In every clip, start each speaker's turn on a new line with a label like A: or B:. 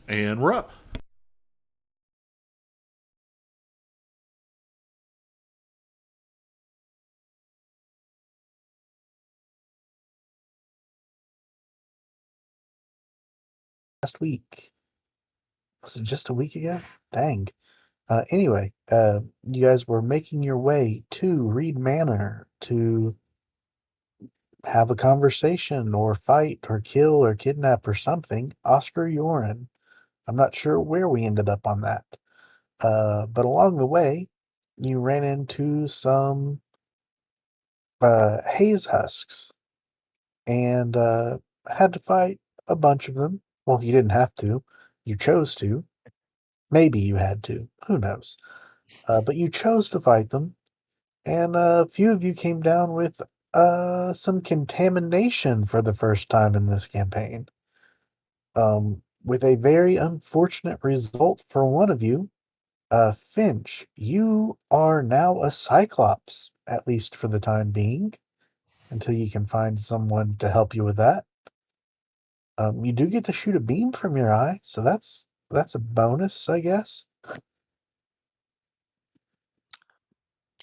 A: And we're up.
B: Last week. Was it just a week ago? Dang. Anyway, you guys were making your way to Reed Manor to have a conversation or fight or kill or kidnap or something Oscar Yoren. I'm not sure where we ended up on that. But along the way, you ran into some haze husks and had to fight a bunch of them. Well, you didn't have to. You chose to. Maybe you had to. Who knows? But you chose to fight them, and a few of you came down with some contamination for the first time in this campaign. With a very unfortunate result for one of you, Finch. You are now a Cyclops, at least for the time being, until you can find someone to help you with that. You do get to shoot a beam from your eye, so that's a bonus, I guess. Uh,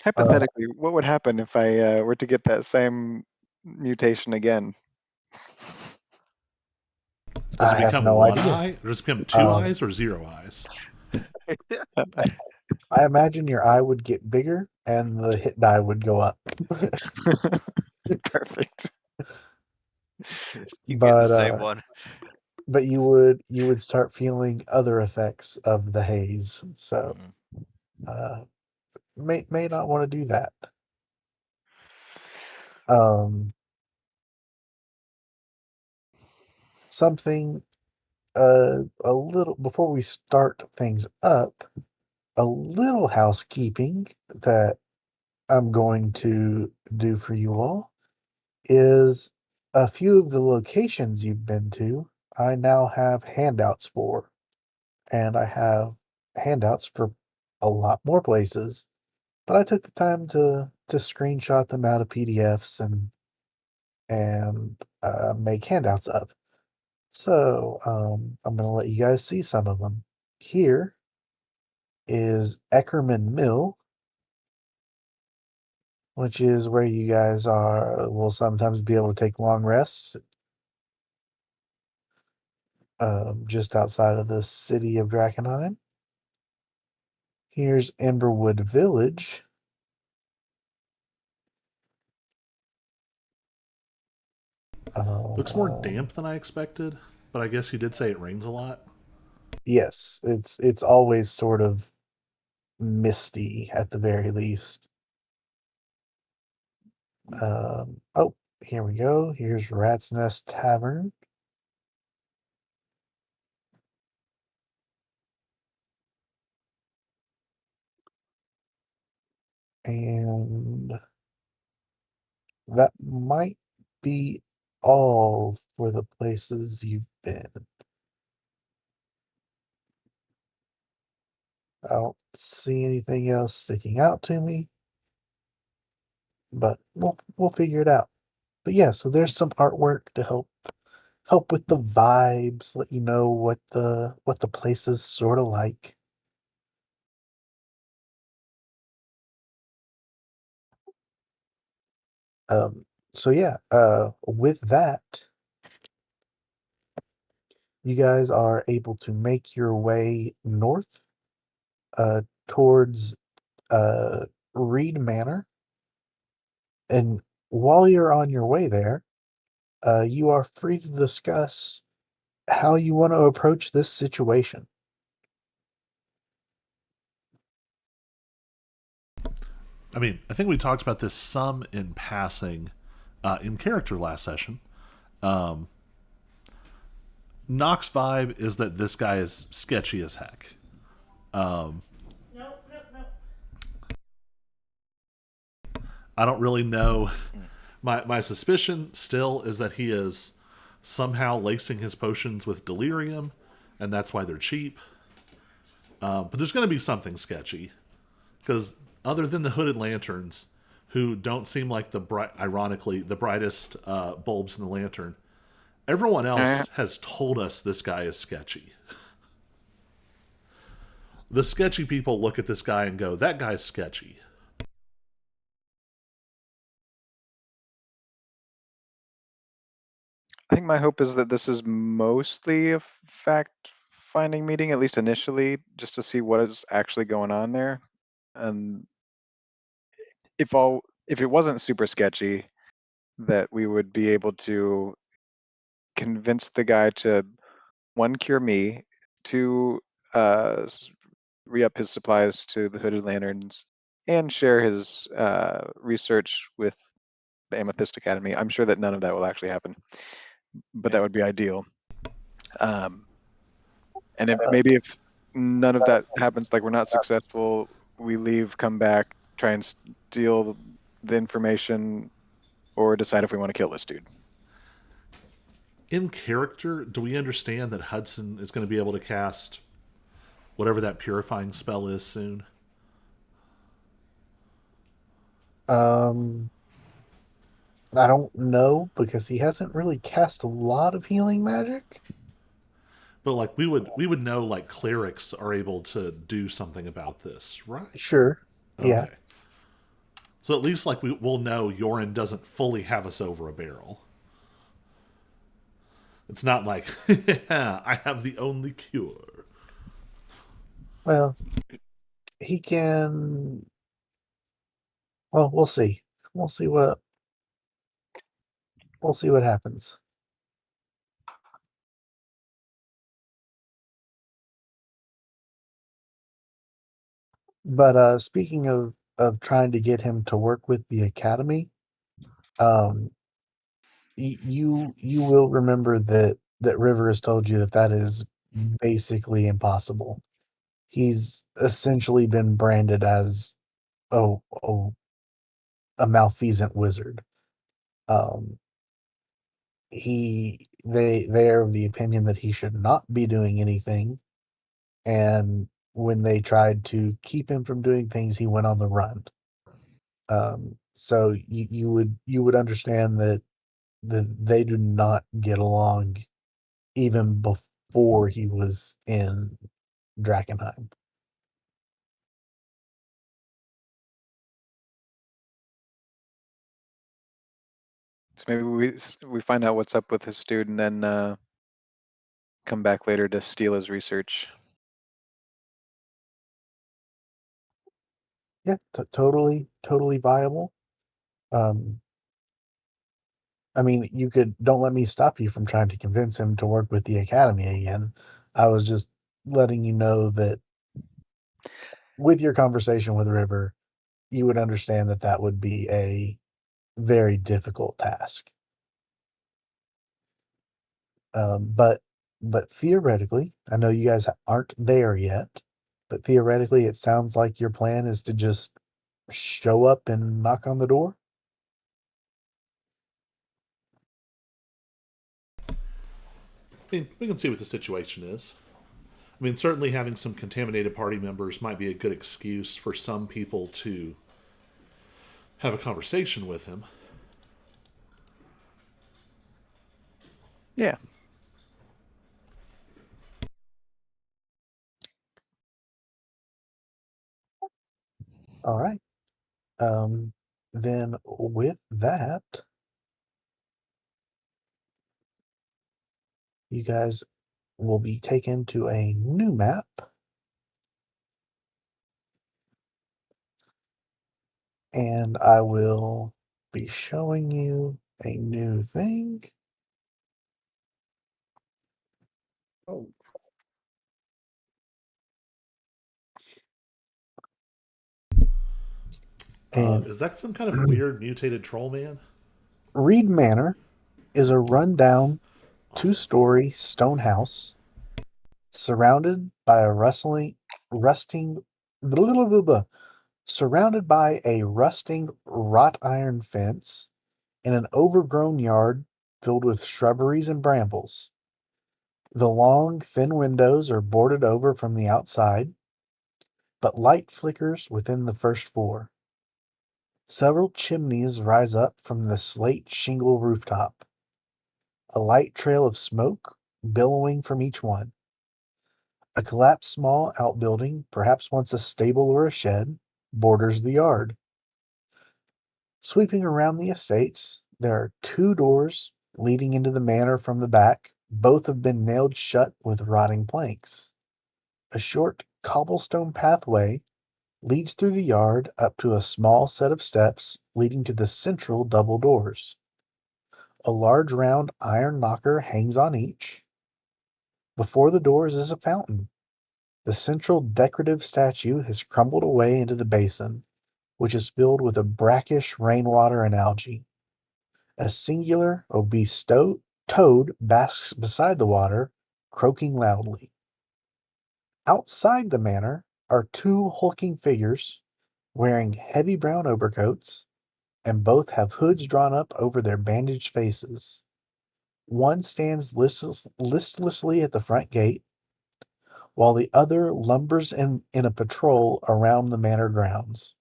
C: Hypothetically, what would happen if I were to get that same mutation again?
A: Does it
B: I have
A: become
B: no
A: one
B: idea.
A: eye? Or does it become two
B: Um,
A: eyes or zero eyes?
B: I imagine your eye would get bigger and the hit die would go up.
C: Perfect.
D: Keep getting the
B: but
D: same
B: uh
D: one.
B: but you would start feeling other effects of the haze. So
D: Mhm.
B: uh may not want to do that. Um Something a little before we start things up, a little housekeeping that I'm going to do for you all is a few of the locations you've been to, I now have handouts for. And I have handouts for a lot more places, but I took the time to screenshot them out of PDFs and make handouts of. So I'm gonna let you guys see some of them. Here is Eckerman Mill, which is where you guys are will sometimes be able to take long rests, just outside of the city of Drakkenheim. Here's Emberwood Village.
A: Looks more
B: Um,
A: damp than I expected, but I guess you did say it rains a lot.
B: yes, it's always sort of misty at the very least. Oh, here we go. Here's Rat's Nest Tavern. And that might be all for the places you've been. I don't see anything else sticking out to me, but we'll figure it out. But yeah, so there's some artwork to help with the vibes, let you know what the place is sort of like. Um, so yeah, with that, you guys are able to make your way north, towards Reed Manor, and while you're on your way there, you are free to discuss how you want to approach this situation.
A: I mean, I think we talked about this some in passing in character last session. Um, Nox vibe is that this guy is sketchy as heck. Um, I don't really know.
D: Mm.
A: My suspicion still is that he is somehow lacing his potions with delirium, and that's why they're cheap. But there's going to be something sketchy because other than the hooded lanterns, who don't seem like ironically, the brightest bulbs in the lantern, everyone
C: Uh,
A: else has told us this guy is sketchy. The sketchy people look at this guy and go, that guy's sketchy.
C: I think my hope is that this is mostly a fact-finding meeting, at least initially, just to see what is actually going on there. And if it wasn't super sketchy, that we would be able to convince the guy to, one, cure me, two, re-up his supplies to the Hooded Lanterns, and share his research with the Amethyst Academy. I'm sure that none of that will actually happen, but that would be ideal. And maybe if none of that happens, like we're not successful, we leave, come back, try and steal the information, or decide if we want to kill this dude.
A: In character, do we understand that Hudson is going to be able to cast whatever that purifying spell is soon?
B: I don't know because he hasn't really cast a lot of healing magic.
A: But like we would know like clerics are able to do something about this, right?
B: Sure. Yeah.
A: Okay. So at least like we'll know Yorin doesn't fully have us over a barrel. It's not like I have the only cure.
B: Well, he can. Well, we'll see. We'll see what. We'll see what happens. But speaking of trying to get him to work with the academy, um, you will remember that River has told you that is basically impossible. He's essentially been branded as oh, oh a malfeasant wizard. Um, they're of the opinion that he should not be doing anything, and when they tried to keep him from doing things, he went on the run. So you would understand that they do not get along even before he was in Drakkenheim.
C: So maybe we find out what's up with his dude, and then come back later to steal his research.
B: Yeah, totally viable. Um, I mean, you could don't let me stop you from trying to convince him to work with the academy again. I was just letting you know that with your conversation with River, you would understand that would be a very difficult task. But theoretically, I know you guys aren't there yet, but theoretically, it sounds like your plan is to just show up and knock on the door.
A: I mean, we can see what the situation is. I mean, certainly having some contaminated party members might be a good excuse for some people to have a conversation with him.
C: Yeah.
B: All right. Then with that, you guys will be taken to a new map. And I will be showing you a new thing.
A: Oh.
B: And
A: Is that some kind of weird mutated troll man?
B: Reed Manor is a rundown
A: Awesome.
B: two-story stone house surrounded by a rusting, blah, blah, blah, surrounded by a rusting wrought iron fence in an overgrown yard filled with shrubberies and brambles. The long, thin windows are boarded over from the outside, but light flickers within the first floor. Several chimneys rise up from the slate shingle rooftop, a light trail of smoke billowing from each one. A collapsed small outbuilding, perhaps once a stable or a shed, borders the yard. Sweeping around the estates, there are 2 doors leading into the manor from the back. Both have been nailed shut with rotting planks. A short cobblestone pathway leads through the yard up to a small set of steps leading to the central double doors. A large round iron knocker hangs on each. Before the doors is a fountain. The central decorative statue has crumbled away into the basin, which is filled with a brackish rainwater and algae. A singular, obese toad basks beside the water, croaking loudly. Outside the manor are 2 hulking figures wearing heavy brown overcoats, and both have hoods drawn up over their bandaged faces. One stands listlessly at the front gate, while the other lumbers in a patrol around the manor grounds.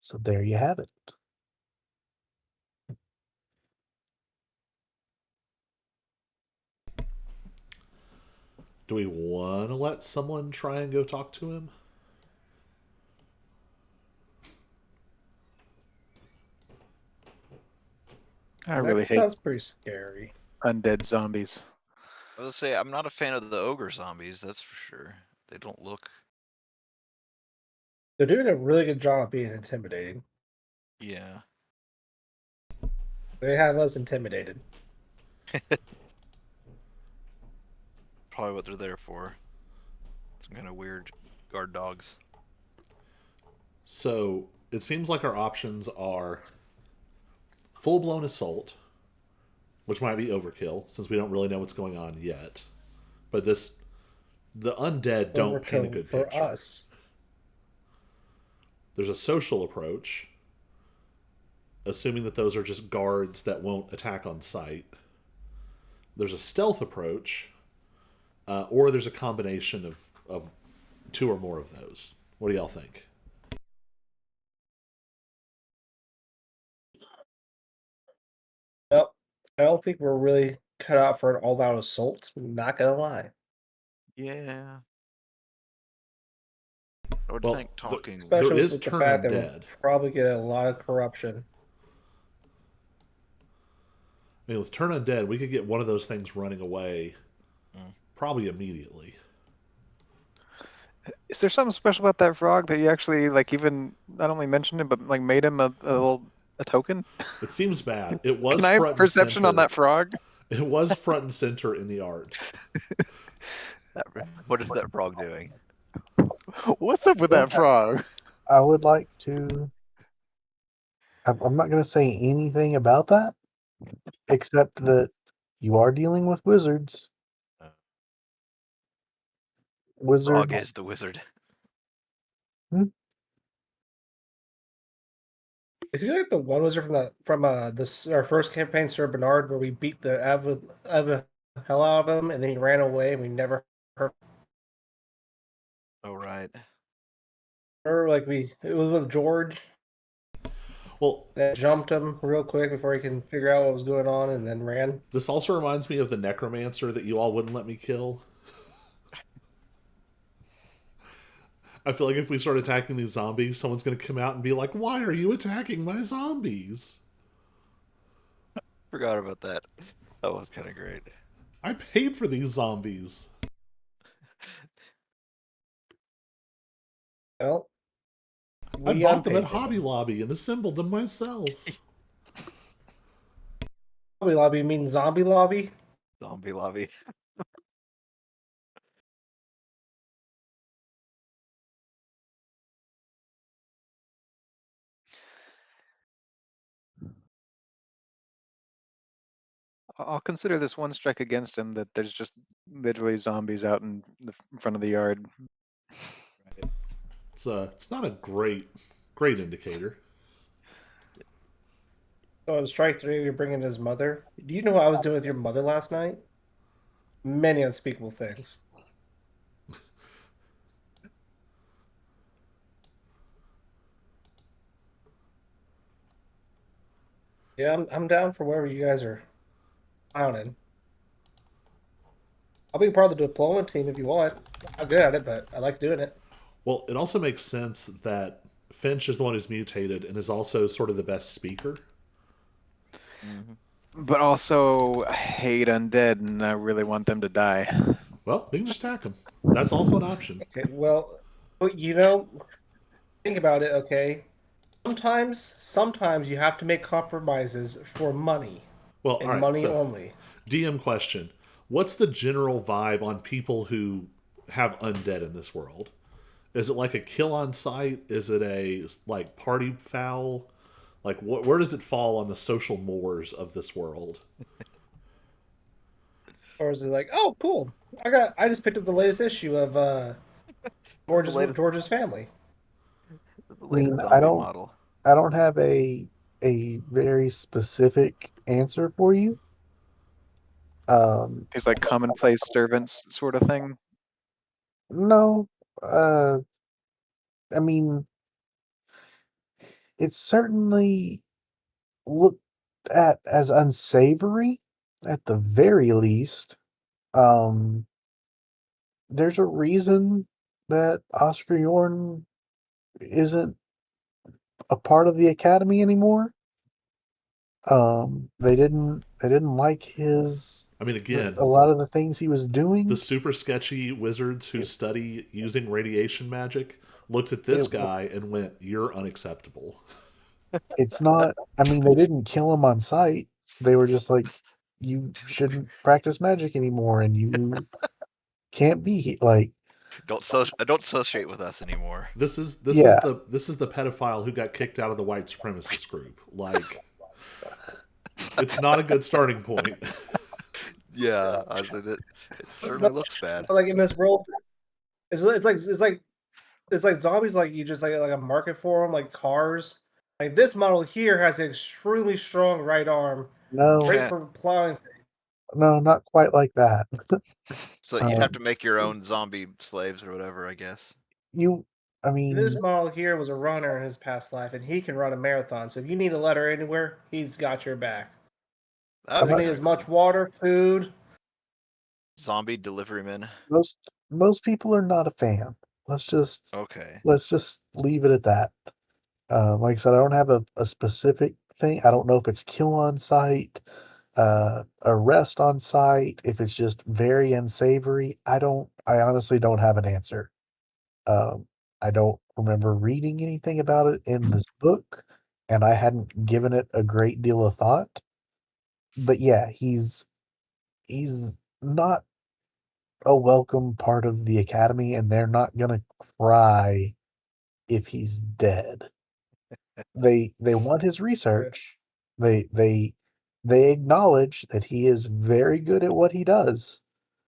B: So there you have it.
A: Do we want to let someone try and go talk to him?
C: I really hate
E: Sounds pretty scary.
C: undead zombies.
D: I was say I'm not a fan of the ogre zombies, that's for sure. They don't look.
E: They're doing a really good job of being intimidating.
D: Yeah.
E: They have us intimidated.
D: Probably what they're there for. Some kind of weird guard dogs.
A: So it seems like our options are full blown assault, which might be overkill since we don't really know what's going on yet. But the undead don't paint a
E: Overkill
A: good
E: for
A: picture.
E: us.
A: There's a social approach, assuming that those are just guards that won't attack on sight. There's a stealth approach, or there's a combination of 2 or more of those. What do y'all think?
E: Well, I don't think we're really cut out for an all-out assault. Not gonna lie.
D: Yeah. I would
A: Well,
D: think talking.
A: there
E: Especially
A: is
E: with the
A: turn
E: fact that we'll
A: undead.
E: probably get a lot of corruption.
A: I mean, with turn undead, we could get one of those things running away
D: Mm.
A: probably immediately.
C: Is there something special about that frog that you actually like even not only mentioned him but like made him a token?
A: It seems bad. It was
C: Can I have
A: front and
C: perception on
A: center.
C: that frog?
A: It was front and center in the art.
D: What is that frog doing?
C: What's up with that frog?
B: I would like to. I'm not going to say anything about that, except that you are dealing with wizards.
D: Frog
B: Wizards.
D: is the wizard.
E: Is he like the one wizard from this our first campaign, Sir Bernard, where we beat the hell out of him and then he ran away and we never heard?
D: Oh right.
E: Or like it was with George
A: Well,
E: that jumped him real quick before he can figure out what was going on and then ran.
A: this also reminds me of the necromancer that you all wouldn't let me kill. I feel like if we start attacking these zombies, someone's going to come out and be like, "Why are you attacking my zombies?
D: Forgot about that. That was kind of great.
A: I paid for these zombies."
E: Well,
A: I
E: we
A: bought them
E: unpaid
A: at
E: for
A: Hobby Lobby and assembled them myself.
E: Hobby Lobby means zombie lobby.
D: Zombie lobby.
C: I'll consider this one strike against him that there's just literally zombies out in the front of the yard.
A: It's not a great indicator.
E: So on strike 3, you're bringing his mother. Do you know what I was doing with your mother last night? Many unspeakable things. Yeah, I'm down for wherever you guys are clowning. I'll be part of the deployment team if you want. I'm good at it, but I like doing it.
A: Well, it also makes sense that Finch is the one who's mutated and is also sort of the best speaker.
C: But also hate undead, and I really want them to die.
A: Well, we can just attack him. That's also an option.
E: Okay, well, think about it. Okay, sometimes you have to make compromises for money
A: Well, all
E: and
A: right.
E: money
A: So,
E: only.
A: DM question: what's the general vibe on people who have undead in this world? Is it like a kill on sight? Is it a like party foul? Like, where does it fall on the social mores of this world?
E: Or is it like, oh, cool, I just picked up the latest issue of
F: The latest,
E: George's Family.
F: the
B: I mean,
F: latest zombie model.
B: I don't have a very specific answer for you.
C: These like commonplace servants sort of thing.
B: No, uh, I mean, it's certainly looked at as unsavory at the very least. Um, there's a reason that Oscar Yorn isn't a part of the academy anymore. They didn't like his
A: I mean, again,
B: a lot of the things he was
A: the
B: doing.
A: super sketchy wizards who
B: It,
A: study using radiation magic looked at
B: it
A: this guy and went, "You're unacceptable."
B: it's not. I mean, they didn't kill him on sight. They were just like, you shouldn't practice magic anymore, and you can't like,
D: Don't associate with us anymore.
B: yeah.
A: This is the pedophile who got kicked out of the white supremacist group. Like, it's not a good starting point.
D: Yeah, I said it certainly
E: But,
D: looks bad.
E: but like in this world, it's like zombies. Like you just like a market for them, like cars. Like this model here has an extremely strong right arm,
B: No,
E: great
D: Heh.
E: for plowing.
B: no, not quite like that.
D: So you'd have to
B: Um,
D: make your own zombie slaves or whatever, I guess.
B: you, I
E: This
B: mean,
E: model here was a runner in his past life, and he can run a marathon. So if you need a letter anywhere, he's got your back.
D: That'd
B: I'm
D: be
E: Doesn't
B: not,
E: need
D: kind
E: as
D: of
E: much
D: cool.
E: water, food.
D: Zombie delivery men.
B: most most people are not a fan. Let's just
D: Okay.
B: let's just leave it at that. Like I said, I don't have a specific thing. I don't know if it's kill on site, arrest on site, if it's just very unsavory. I honestly don't have an answer. Um, I don't remember reading anything about it in this book, and I hadn't given it a great deal of thought. But yeah, he's not a welcome part of the academy, and they're not gonna cry if he's dead. They want his
E: Good.
B: research. They acknowledge that he is very good at what he does.